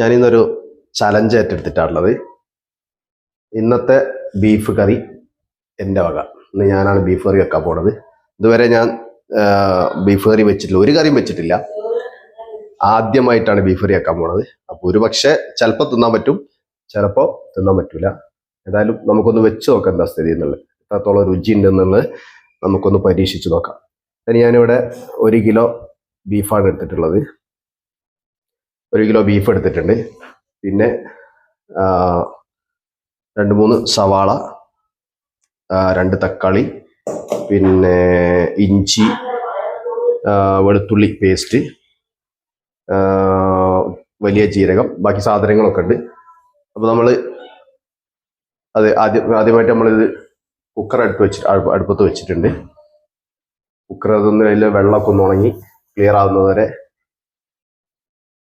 ഞാനിന്നൊരു challenge ഏറ്റെടുത്തിട്ടാണുള്ളത്. ഇന്നത്തെ beef കറി എൻ്റെ വക. ഇന്ന് ഞാനാണ് ബീഫ് കറി വെക്കാൻ പോണത്. ഇതുവരെ ഞാൻ ബീഫ് കറി വെച്ചിട്ടില്ല, ഒരു കറിയും വെച്ചിട്ടില്ല. ആദ്യമായിട്ടാണ് ബീഫ് കറി വെക്കാൻ പോണത്. അപ്പോൾ ഒരു പക്ഷേ ചിലപ്പോൾ തിന്നാൻ പറ്റും, ചിലപ്പോൾ തിന്നാൻ പറ്റൂല. ഏതായാലും നമുക്കൊന്ന് വെച്ച് നോക്കാം എന്താ സ്ഥിതി എന്നുള്ളത്, എത്രത്തോളം രുചി ഉണ്ടെന്നുള്ളത് നമുക്കൊന്ന് പരീക്ഷിച്ച് നോക്കാം. അതിന് ഞാനിവിടെ 1 കിലോ ബീഫാണ് എടുത്തിട്ടുള്ളത്. 1 കിലോ ബീഫ് എടുത്തിട്ടുണ്ട്. പിന്നെ 2-3 സവാള, 2 തക്കാളി, പിന്നെ ഇഞ്ചി, വെളുത്തുള്ളി പേസ്റ്റ്, വലിയ ജീരകം, ബാക്കി സാധനങ്ങളൊക്കെ ഉണ്ട്. അപ്പോൾ നമ്മൾ ആദ്യമായിട്ട് നമ്മളിത് കുക്കർ അടുപ്പത്ത് വെച്ചിട്ടുണ്ട്. കുക്കർ അതൊന്ന് അതിൽ വെള്ളമൊക്കെ ഒന്ന് ഉണങ്ങി ക്ലിയർ ആവുന്നത് വരെ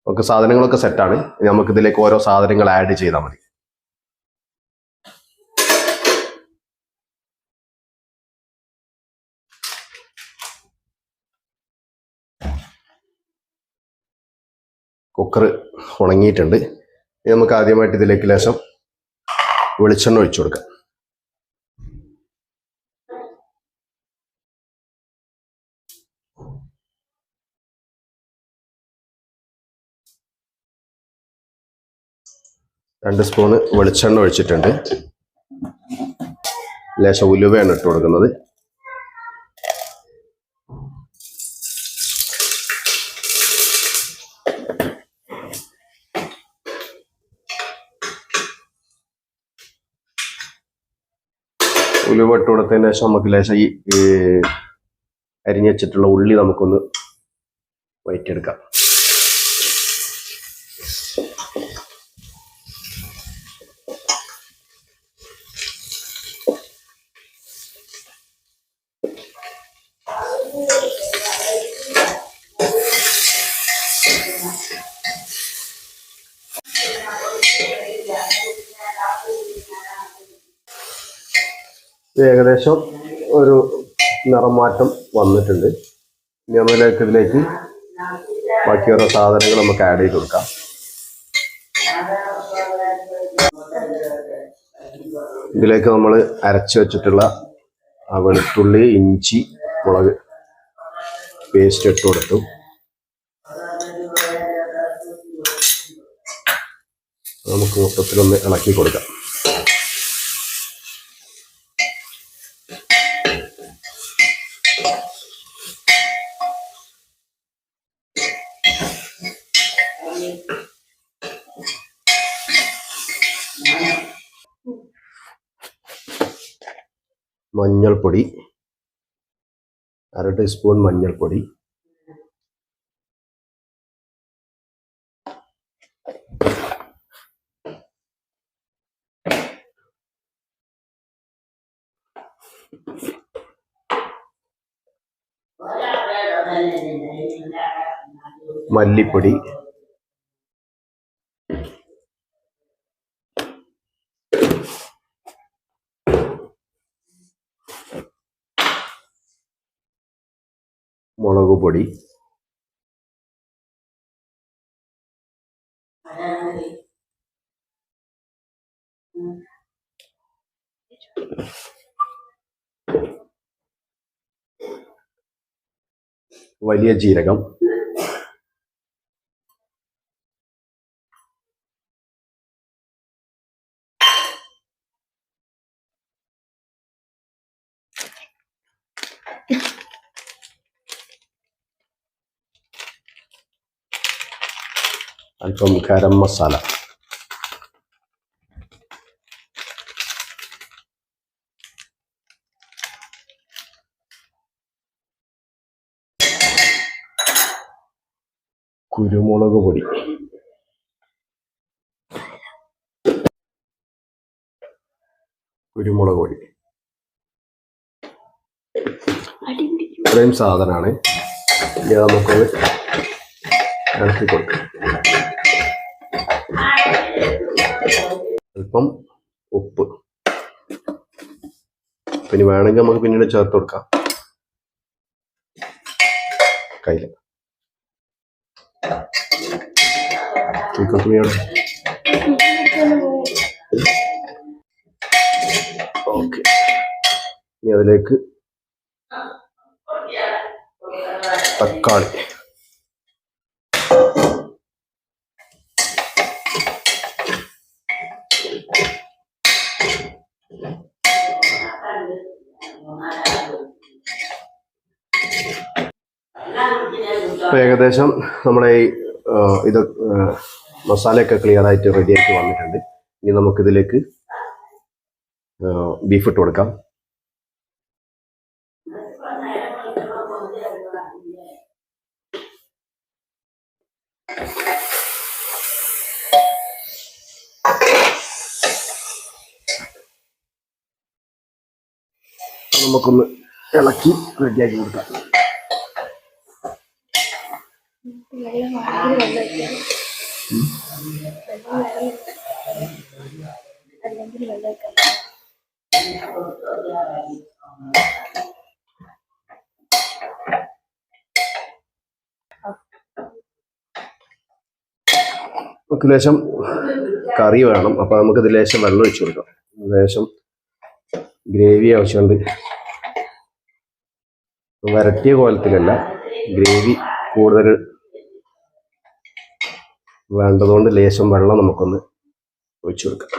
ഒക്കെ സാധനങ്ങളൊക്കെ സെറ്റാണ്. നമുക്കിതിലേക്ക് ഓരോ സാധനങ്ങൾ ആഡ് ചെയ്താൽ മതി. കുക്കർ ഉണങ്ങിയിട്ടുണ്ട്. ഇനി നമുക്ക് ആദ്യമായിട്ട് ഇതിലേക്ക് ലേശം വെളിച്ചെണ്ണ ഒഴിച്ചു കൊടുക്കാം. രണ്ട് സ്പൂണ് വെളിച്ചെണ്ണ ഒഴിച്ചിട്ടുണ്ട്. ലേശം ഉലുവയാണ് ഇട്ട് കൊടുക്കുന്നത്. ഉലുവ ഇട്ട് കൊടുത്തതിന് ശേഷം നമുക്ക് ലേശം ഈ അരിഞ്ഞു വെച്ചിട്ടുള്ള ഉള്ളി നമുക്കൊന്ന് വഴറ്റിയെടുക്കാം. ഏകദേശം ഒരു നിറം മാറ്റം വന്നിട്ടുണ്ട്. ഇനി ഇതിലേക്ക് ബാക്കി ഓരോ സാധനങ്ങൾ നമുക്ക് ആഡ് ചെയ്ത് കൊടുക്കാം. ഇതിലേക്ക് നമ്മൾ അരച്ചു വെച്ചിട്ടുള്ള വെളുത്തുള്ളി, ഇഞ്ചി, മുളക് പേസ്റ്റ് ഇട്ട് കൊടുത്തു. നമുക്ക് മൊത്തത്തിലൊന്ന് ഇളക്കി കൊടുക്കാം. മഞ്ഞൾപ്പൊടി, 1/2 ടീസ്പൂൺ മഞ്ഞൾപ്പൊടി, മല്ലിപ്പൊടി, മുളക് പൊടി, വലിയ ജീരകം, അല്പം ഗരം മസാല, കുരുമുളക് പൊടി, ഇത്രയും സാധനമാണ്. ഇനി നമുക്കത് ഇളക്കി കൊടുക്കാം. അല്പം ഉപ്പ്, പിന്നെ വേണമെങ്കിൽ നമുക്ക് പിന്നീട് ചേർത്ത് കൊടുക്കാം. കയ്യിൽ ചിക്കൻ തുണിയോടെ ഓക്കെ. ഇനി അതിലേക്ക് തക്കാളി, ഏകദേശം നമ്മുടെ ഈ ഇത് മസാലയൊക്കെ ക്ലിയർ ആയിട്ട് റെഡി ആയിട്ട് വന്നിട്ടുണ്ട്. ഇനി നമുക്കിതിലേക്ക് ബീഫ് ഇട്ട് കൊടുക്കാം. നമുക്കൊന്ന് ഇളക്കി റെഡിയാക്കി കൊടുക്കാം. നമുക്ക് ലേശം കറി വേണം, അപ്പൊ നമുക്കിത് ലേശം വെള്ളം ഒഴിച്ചു കൊടുക്കാം. ലേശം ഗ്രേവി ആവശ്യമുണ്ട്. വരട്ടിയ കോലത്തിലല്ല, ഗ്രേവി കൂടുതൽ വേണ്ടതുകൊണ്ട് ലേശം വെള്ളം നമുക്കൊന്ന് ഒഴിച്ചു കൊടുക്കാം.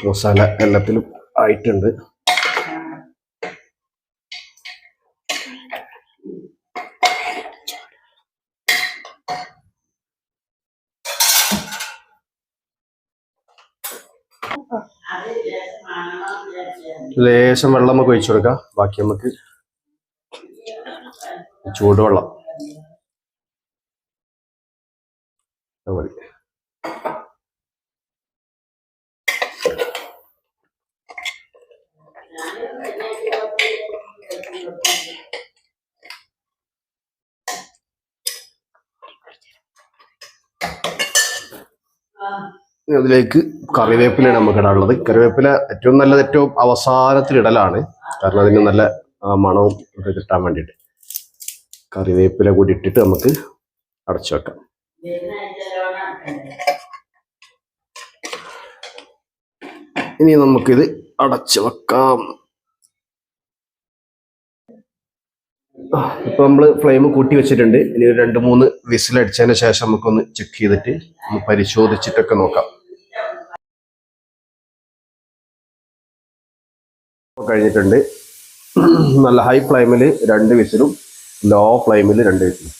മസാല എല്ലാത്തിലും ആയിട്ടുണ്ട്. ലേശം വെള്ളം നമുക്ക് ഒഴിച്ചു കൊടുക്കാം. ബാക്കി നമുക്ക് ചൂടുവെള്ളം മതി. അതിലേക്ക് കറിവേപ്പിലയാണ് നമുക്ക് ഇടാനുള്ളത്. കറിവേപ്പില ഏറ്റവും നല്ലത് ഏറ്റവും അവസാനത്തിൽ ഇടലാണ്, കാരണം അതിന് നല്ല മണവും ഒക്കെ കിട്ടാൻ വേണ്ടിയിട്ട്. കറിവേപ്പില കൂടി ഇട്ടിട്ട് നമുക്ക് അടച്ചു വെക്കാം. ഇനി നമുക്കിത് അടച്ചു വെക്കാം. ഇപ്പൊ നമ്മള് ഫ്ലെയിം കൂട്ടി വെച്ചിട്ടുണ്ട്. ഇനി 2-3 വിസിലടിച്ചതിന് ശേഷം നമുക്കൊന്ന് ചെക്ക് ചെയ്തിട്ട് ഒന്ന് പരിശോധിച്ചിട്ടൊക്കെ നോക്കാം. കഴിഞ്ഞിട്ടുണ്ട്. നല്ല ഹൈ ഫ്ലെയിമിൽ 2 വിസിലും ലോ ഫ്ലെയിമിൽ 2 വിസിലും.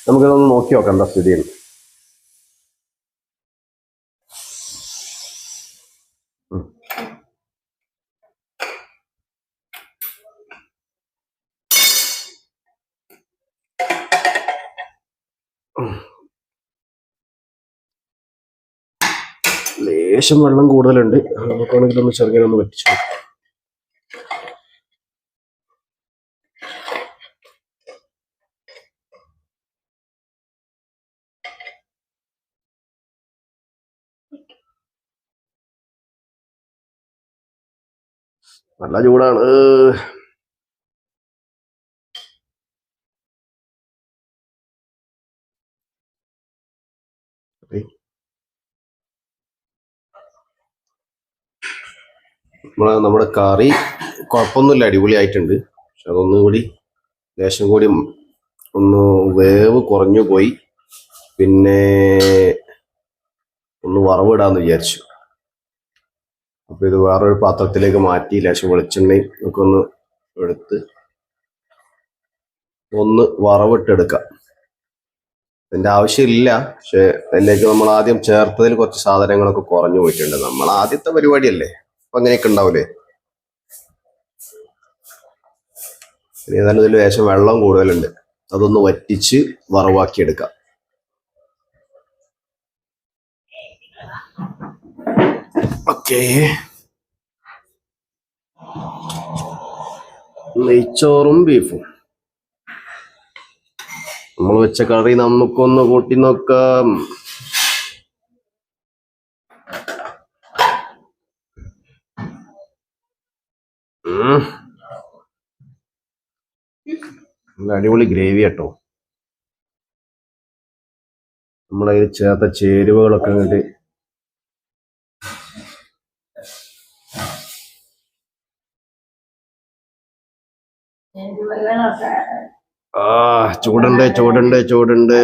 നമുക്കിതൊന്ന് നോക്കി നോക്കാം എന്താ സ്ഥിതിയാണ്. ലേശം വെള്ളം കൂടുതലുണ്ട്, നമുക്കാണെങ്കിൽ ഒന്ന് ചെറുങ്ങനെ വറ്റിച്ചു. നല്ല ചൂടാണ്. നമ്മുടെ കറി കുഴപ്പമൊന്നുമില്ല, അടിപൊളിയായിട്ടുണ്ട്. പക്ഷെ അതൊന്നുകൂടി ലേശം കൂടി ഒന്ന് വേവ് കുറഞ്ഞു പോയി. പിന്നെ ഒന്ന് വറവിടാന്ന് വിചാരിച്ചു. അപ്പൊ ഇത് വേറൊരു പാത്രത്തിലേക്ക് മാറ്റി ലേശം വെളിച്ചെണ്ണയും ഒക്കെ ഒന്ന് എടുത്ത് ഒന്ന് വറവിട്ടെടുക്കാം. അതിന്റെ ആവശ്യമില്ല, പക്ഷെ അതിലേക്ക് നമ്മൾ ആദ്യം ചേർത്തതിൽ കുറച്ച് സാധനങ്ങളൊക്കെ കുറഞ്ഞു പോയിട്ടുണ്ട്. നമ്മൾ ആദ്യത്തെ പരിപാടിയല്ലേ, അപ്പൊ അങ്ങനെയൊക്കെ ഉണ്ടാവൂലേ. ഏതായാലും ഇതിൽ ലേശം വെള്ളം കൂടുതലുണ്ട്, അതൊന്ന് വറ്റിച്ച് വറവാക്കി എടുക്കാം. ഓക്കേ, നെയ്ച്ചോറും ബീഫും നമ്മൾ വെച്ച കറി നമുക്കൊന്ന് കൂട്ടി നോക്കാം. അടിപൊളി ഗ്രേവി കേട്ടോ. നമ്മളതിൽ ചേർത്ത ചേരുവകളൊക്കെ അങ്ങോട്ട് ചൂടുണ്ട് ചൂടുണ്ട് ചൂടുണ്ട്.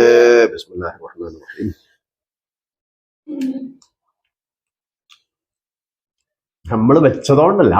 ബിസ്മില്ലാഹിർ റഹ്മാനിർ റഹീം. നമ്മൾ വെച്ചതുകൊണ്ടല്ല.